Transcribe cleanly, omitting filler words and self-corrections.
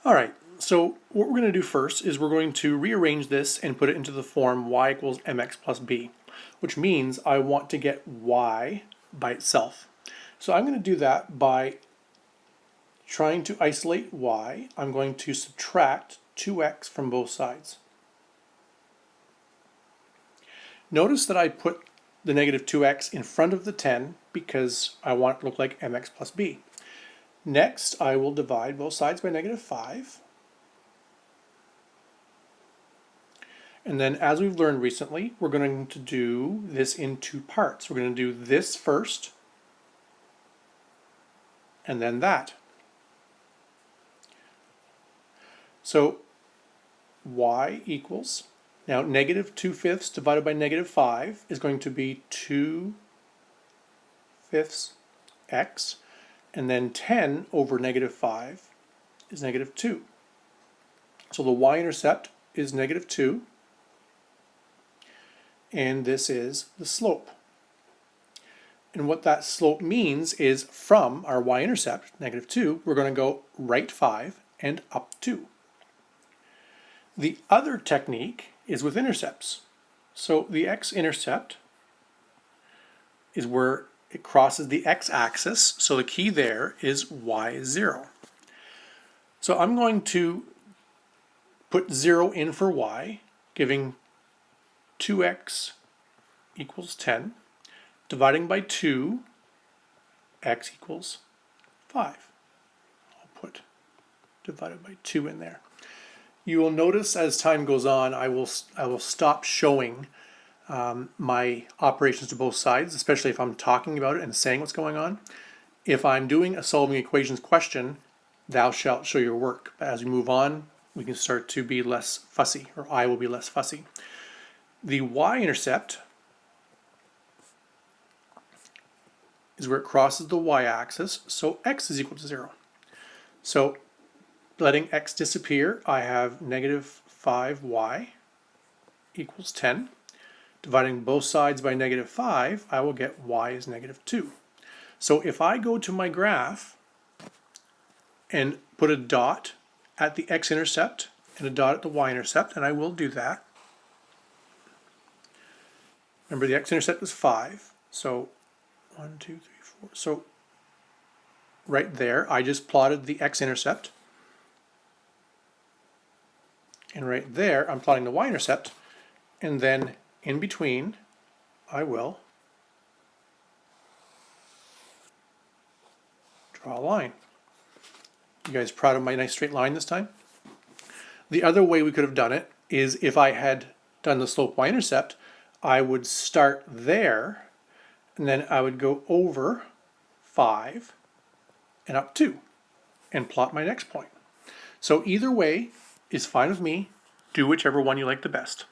All right, so what we're going to do first is we're going to rearrange this and put it into the form y equals mx plus b, which means I want to get y by itself. So I'm going to do that by trying to isolate y. I'm going to subtract 2x from both sides. Notice that I put the negative 2x in front of the 10 because I want it to look like mx plus b. Next, I will divide both sides by negative 5. And then, as we've learned recently, we're going to do this in two parts. We're going to do this first, and then that. So, y equals, now negative 2/5 divided by negative 5 is going to be 2/5 x, and then 10 over negative 5 is negative 2. So the y-intercept is negative 2, and this is the slope. And what that slope means is from our y-intercept, negative 2, we're going to go right 5 and up 2. The other technique is with intercepts. So the x-intercept is where it crosses the x-axis, so the key there is y is 0. So I'm going to put 0 in for y, giving 2x equals 10, dividing by 2, x equals 5. I'll put divided by 2 in there. You will notice as time goes on, I will stop showing my operations to both sides, especially if I'm talking about it and saying what's going on. If I'm doing a solving equations question, thou shalt show your work. But as we move on, we can start to be less fussy, or I will be less fussy. The y-intercept is where it crosses the y-axis, so x is equal to 0. So letting x disappear, I have negative 5y equals 10. Dividing both sides by negative 5, I will get y is negative 2. So if I go to my graph and put a dot at the x-intercept and a dot at the y-intercept, and I will do that. Remember, the x-intercept is 5, so 1, 2, 3, 4. So right there, I just plotted the x-intercept. And right there, I'm plotting the y-intercept. And then in between, I will draw a line. You guys proud of my nice straight line this time? The other way we could have done it is if I had done the slope y-intercept, I would start there, and then I would go over 5 and up 2 and plot my next point. So either way is fine with me. Do whichever one you like the best.